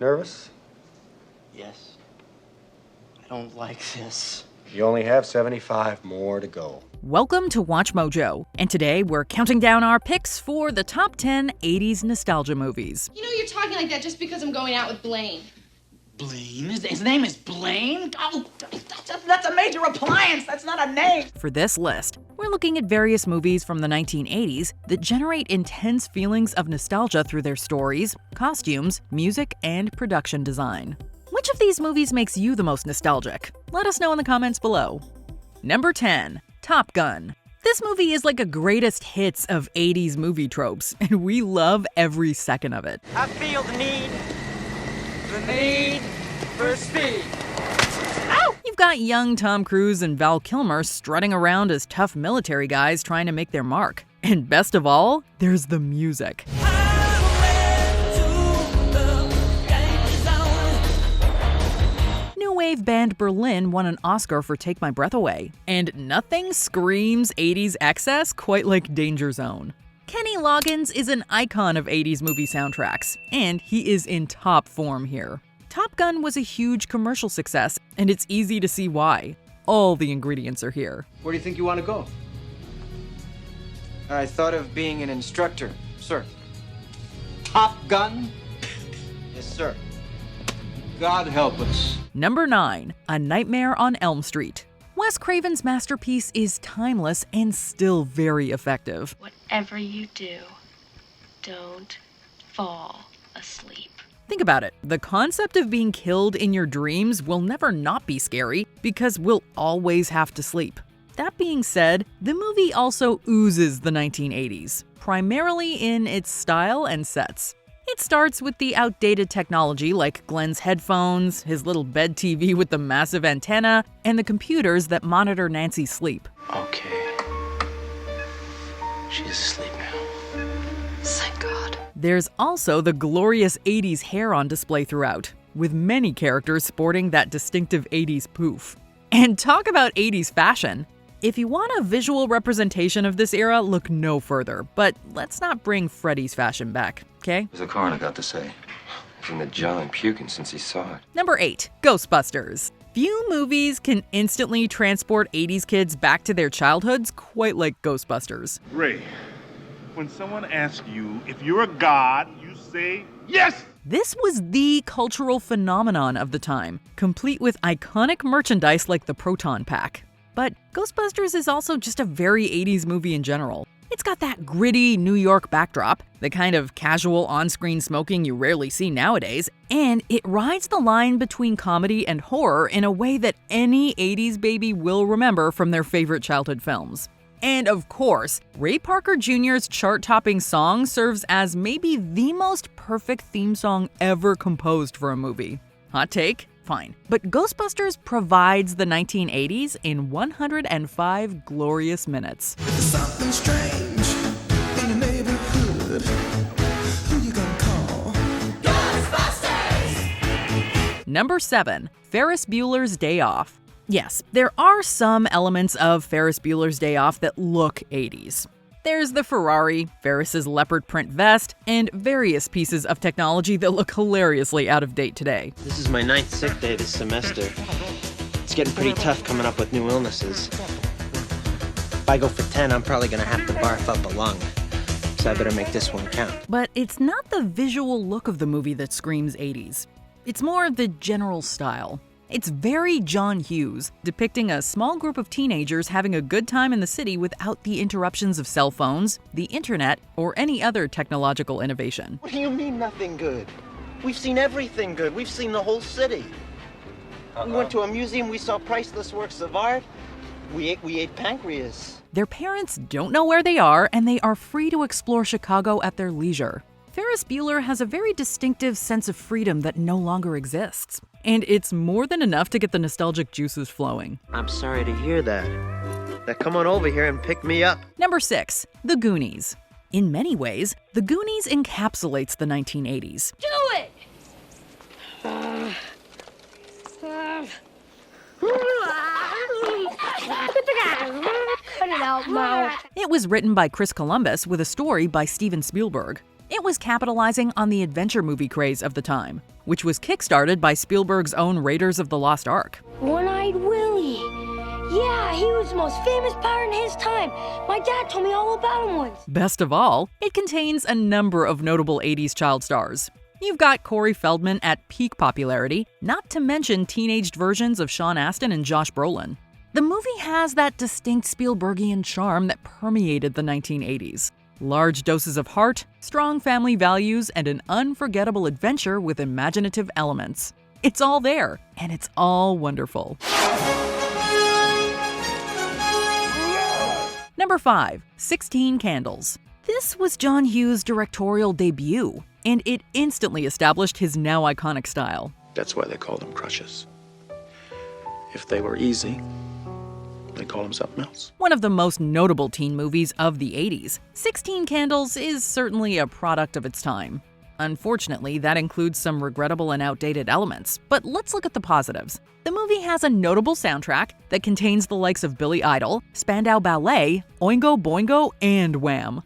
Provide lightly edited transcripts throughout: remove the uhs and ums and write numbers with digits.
Nervous? Yes. I don't like this. You only have 75 more to go. Welcome to Watch Mojo, and today we're counting down our picks for the top 10 80s nostalgia movies. You know you're talking like that just because I'm going out with Blaine. Blaine? His name is Blaine? Oh, that's a major appliance. That's not a name. For this list, we're looking at various movies from the 1980s that generate intense feelings of nostalgia through their stories, costumes, music, and production design. Which of these movies makes you the most nostalgic? Let us know in the comments below. Number 10. Top Gun. This movie is like a greatest hits of 80s movie tropes, and we love every second of it. I feel the need for speed. Ow! You've got young Tom Cruise and Val Kilmer strutting around as tough military guys trying to make their mark. And best of all, there's the music. New wave band Berlin won an Oscar for Take My Breath Away, and nothing screams 80s excess quite like Danger Zone. Kenny Loggins is an icon of 80s movie soundtracks, and he is in top form here. Top Gun was a huge commercial success, and it's easy to see why. All the ingredients are here. Where do you think you want to go? I thought of being an instructor, sir. Top Gun? Yes, sir. God help us. Number 9. A Nightmare on Elm Street. Wes Craven's masterpiece is timeless and still very effective. Whatever you do, don't fall asleep. Think about it. The concept of being killed in your dreams will never not be scary because we'll always have to sleep. That being said, the movie also oozes the 1980s, primarily in its style and sets. It starts with the outdated technology like Glenn's headphones, his little bed TV with the massive antenna, and the computers that monitor Nancy's sleep. Okay. She's asleep now. Thank God. There's also the glorious 80s hair on display throughout, with many characters sporting that distinctive 80s poof. And talk about 80s fashion. If you want a visual representation of this era, look no further, but let's not bring Freddy's fashion back, okay? What's the coroner got to say? He's in the jaw and puking since he saw it. Number 8. Ghostbusters. Few movies can instantly transport 80s kids back to their childhoods quite like Ghostbusters. Ray, when someone asks you if you're a god, you say yes! This was the cultural phenomenon of the time, complete with iconic merchandise like the Proton Pack. But Ghostbusters is also just a very 80s movie in general. It's got that gritty New York backdrop, the kind of casual on-screen smoking you rarely see nowadays, and it rides the line between comedy and horror in a way that any 80s baby will remember from their favorite childhood films. And of course, Ray Parker Jr.'s chart-topping song serves as maybe the most perfect theme song ever composed for a movie. Hot take? Fine. But Ghostbusters provides the 1980s in 105 glorious minutes. Something strange in the neighborhood. Who you gonna call? Ghostbusters! Number 7. Ferris Bueller's Day Off. Yes, there are some elements of Ferris Bueller's Day Off that look 80s. There's the Ferrari, Ferris's leopard print vest, and various pieces of technology that look hilariously out of date today. This is my 9th sick day this semester. It's getting pretty tough coming up with new illnesses. If I go for 10, I'm probably gonna have to barf up a lung. So I better make this one count. But it's not the visual look of the movie that screams 80s. It's more the general style. It's very John Hughes, depicting a small group of teenagers having a good time in the city without the interruptions of cell phones, the internet, or any other technological innovation. What do you mean nothing good? We've seen everything good. We've seen the whole city. We went to a museum, we saw priceless works of art. We ate pancreas. Their parents don't know where they are, and they are free to explore Chicago at their leisure. Ferris Bueller has a very distinctive sense of freedom that no longer exists. And it's more than enough to get the nostalgic juices flowing. I'm sorry to hear that. Now come on over here and pick me up. Number 6. The Goonies. In many ways, The Goonies encapsulates the 1980s. Do it! It was written by Chris Columbus with a story by Steven Spielberg. It was was capitalizing on the adventure movie craze of the time, which was kickstarted by Spielberg's own Raiders of the Lost Ark. One-Eyed Willie. Yeah, he was the most famous pirate in his time. My dad told me all about him once. Best of all, it contains a number of notable 80s child stars. You've got Corey Feldman at peak popularity, not to mention teenaged versions of Sean Astin and Josh Brolin. The movie has that distinct Spielbergian charm that permeated the 1980s. Large doses of heart, strong family values, and an unforgettable adventure with imaginative elements. It's all there, and it's all wonderful. Number 5. 16 Candles. This was John Hughes' directorial debut, and it instantly established his now iconic style. That's why they call them crushes. If they were easy, they call them something else. One of the most notable teen movies of the 80s, 16 Candles is certainly a product of its time. Unfortunately, that includes some regrettable and outdated elements, but let's look at the positives. The movie has a notable soundtrack that contains the likes of Billy Idol, Spandau Ballet, Oingo Boingo, and Wham!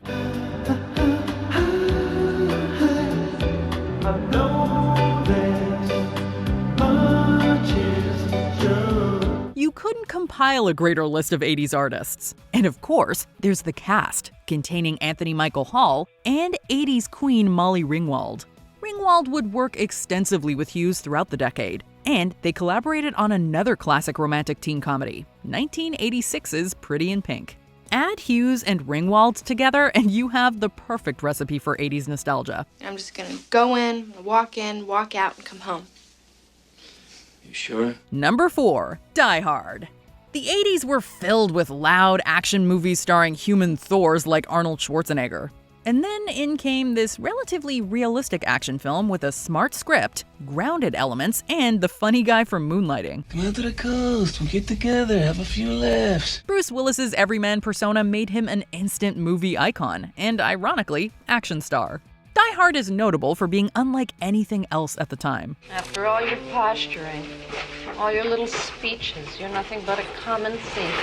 You couldn't compile a greater list of 80s artists. And of course, there's the cast, containing Anthony Michael Hall and 80s queen Molly Ringwald. Ringwald would work extensively with Hughes throughout the decade, and they collaborated on another classic romantic teen comedy, 1986's Pretty in Pink. Add Hughes and Ringwald together and you have the perfect recipe for 80s nostalgia. I'm just gonna go in, walk out, and come home. You sure? Number 4. Die Hard. The 80s were filled with loud action movies starring human Thors like Arnold Schwarzenegger. And then in came this relatively realistic action film with a smart script, grounded elements, and the funny guy from Moonlighting. Come out to the coast, we'll get together, have a few laughs. Bruce Willis's everyman persona made him an instant movie icon, and ironically, action star. Die Hard is notable for being unlike anything else at the time. After all your posturing, all your little speeches, you're nothing but a common thief.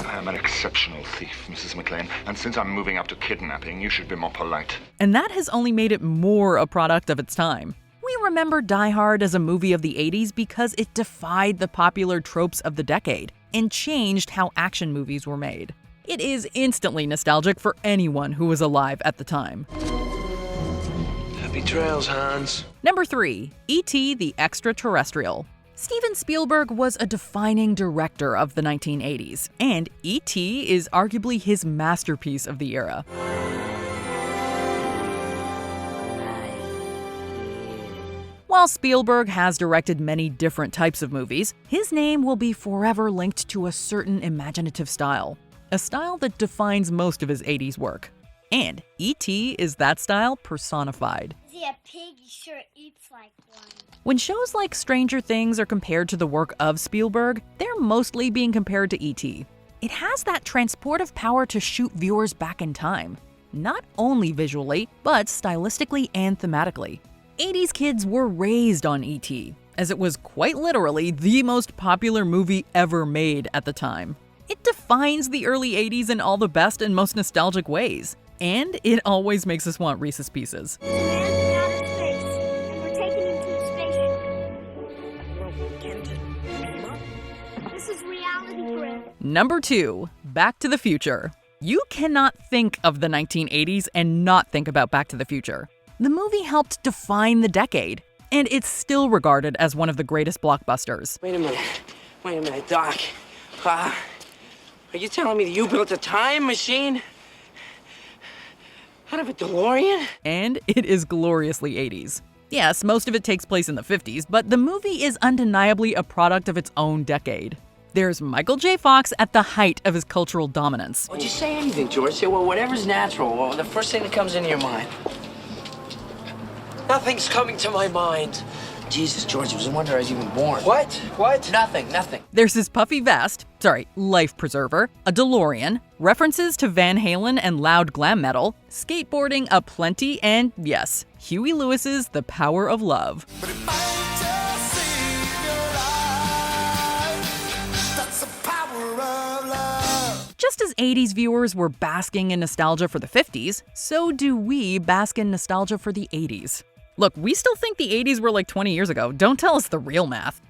I am an exceptional thief, Mrs. McLean, and since I'm moving up to kidnapping, you should be more polite. And that has only made it more a product of its time. We remember Die Hard as a movie of the 80s because it defied the popular tropes of the decade and changed how action movies were made. It is instantly nostalgic for anyone who was alive at the time. Happy trails, Hans. Number 3. E.T. the Extraterrestrial. Steven Spielberg was a defining director of the 1980s, and E.T. is arguably his masterpiece of the era. While Spielberg has directed many different types of movies, his name will be forever linked to a certain imaginative style. A style that defines most of his 80s work. And E.T. is that style personified. Is he a pig? He sure eats like one. When shows like Stranger Things are compared to the work of Spielberg, they're mostly being compared to E.T. It has that transportive power to shoot viewers back in time, not only visually, but stylistically and thematically. 80s kids were raised on E.T., as it was quite literally the most popular movie ever made at the time. It defines the early 80s in all the best and most nostalgic ways, and it always makes us want Reese's Pieces. Number 2. Back to the Future. You cannot think of the 1980s and not think about Back to the Future. The movie helped define the decade, and it's still regarded as one of the greatest blockbusters. Wait a minute, Doc. Are you telling me that you built a time machine out of a DeLorean? And it is gloriously 80s. Yes, most of it takes place in the 50s, but the movie is undeniably a product of its own decade. There's Michael J. Fox at the height of his cultural dominance. Well, just say anything, George. Say, well, whatever's natural. Well, the first thing that comes into your mind. Nothing's coming to my mind. Jesus, George, it was a wonder I was even born. What? Nothing. There's his puffy vest, life preserver, a DeLorean, references to Van Halen and loud glam metal, skateboarding aplenty, and yes, Huey Lewis's The Power of Love. just as 80s viewers were basking in nostalgia for the 50s, so do we bask in nostalgia for the 80s. Look, we still think the 80s were like 20 years ago. Don't tell us the real math.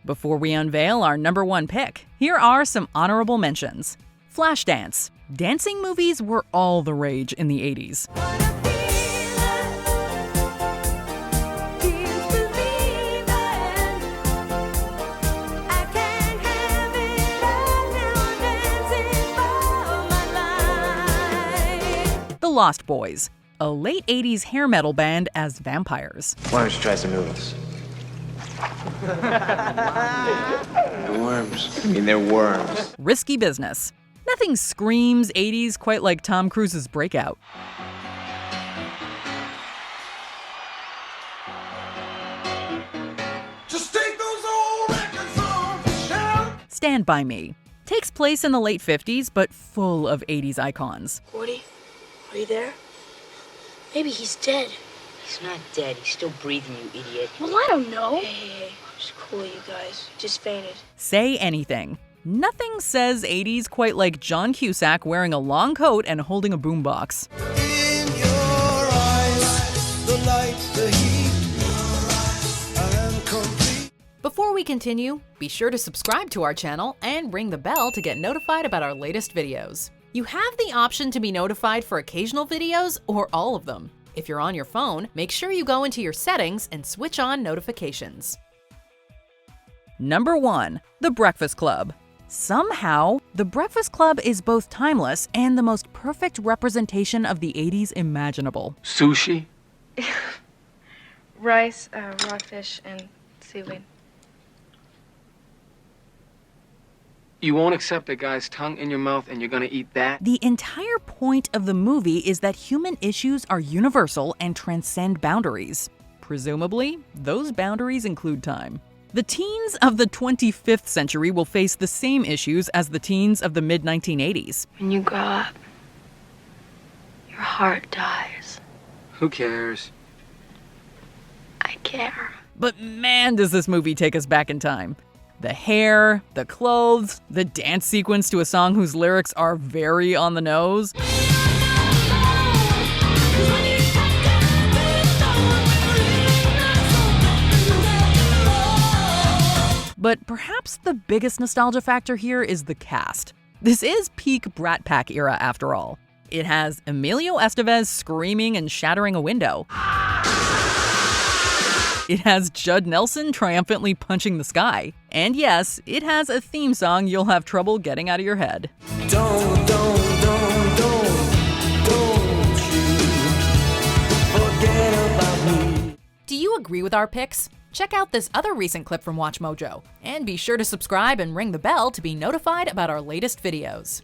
Before we unveil our number one pick, here are some honorable mentions. Flashdance. Dancing movies were all the rage in the 80s. The Lost Boys, a late 80s hair metal band as vampires. Why don't you try some noodles? Worms. I mean, they're worms. Risky Business. Nothing screams 80s quite like Tom Cruise's breakout. Just take those old records off the shelf. Stand By Me. Takes place in the late 50s, but full of 80s icons. Gordy, are you there? Maybe he's dead. He's not dead. He's still breathing, you idiot. Well, I don't know. Hey. It's cool, you guys. Just fainted. Say Anything. Nothing says 80s quite like John Cusack wearing a long coat and holding a boombox. In your eyes, the light, the heat. I am complete. Before we continue, be sure to subscribe to our channel and ring the bell to get notified about our latest videos. You have the option to be notified for occasional videos or all of them. If you're on your phone, make sure you go into your settings and switch on notifications. Number 1. The Breakfast Club. Somehow, The Breakfast Club is both timeless and the most perfect representation of the 80s imaginable. Sushi? Rice, raw fish, and seaweed. You won't accept a guy's tongue in your mouth and you're gonna eat that? The entire point of the movie is that human issues are universal and transcend boundaries. Presumably, those boundaries include time. The teens of the 25th century will face the same issues as the teens of the mid-1980s. When you grow up, your heart dies. Who cares? I care. But man, does this movie take us back in time. The hair, the clothes, the dance sequence to a song whose lyrics are very on the nose. But perhaps the biggest nostalgia factor here is the cast. This is peak Brat Pack era after all. It has Emilio Estevez screaming and shattering a window. It has Judd Nelson triumphantly punching the sky. And yes, it has a theme song you'll have trouble getting out of your head. Don't you forget about me. Do you agree with our picks? Check out this other recent clip from WatchMojo. And be sure to subscribe and ring the bell to be notified about our latest videos.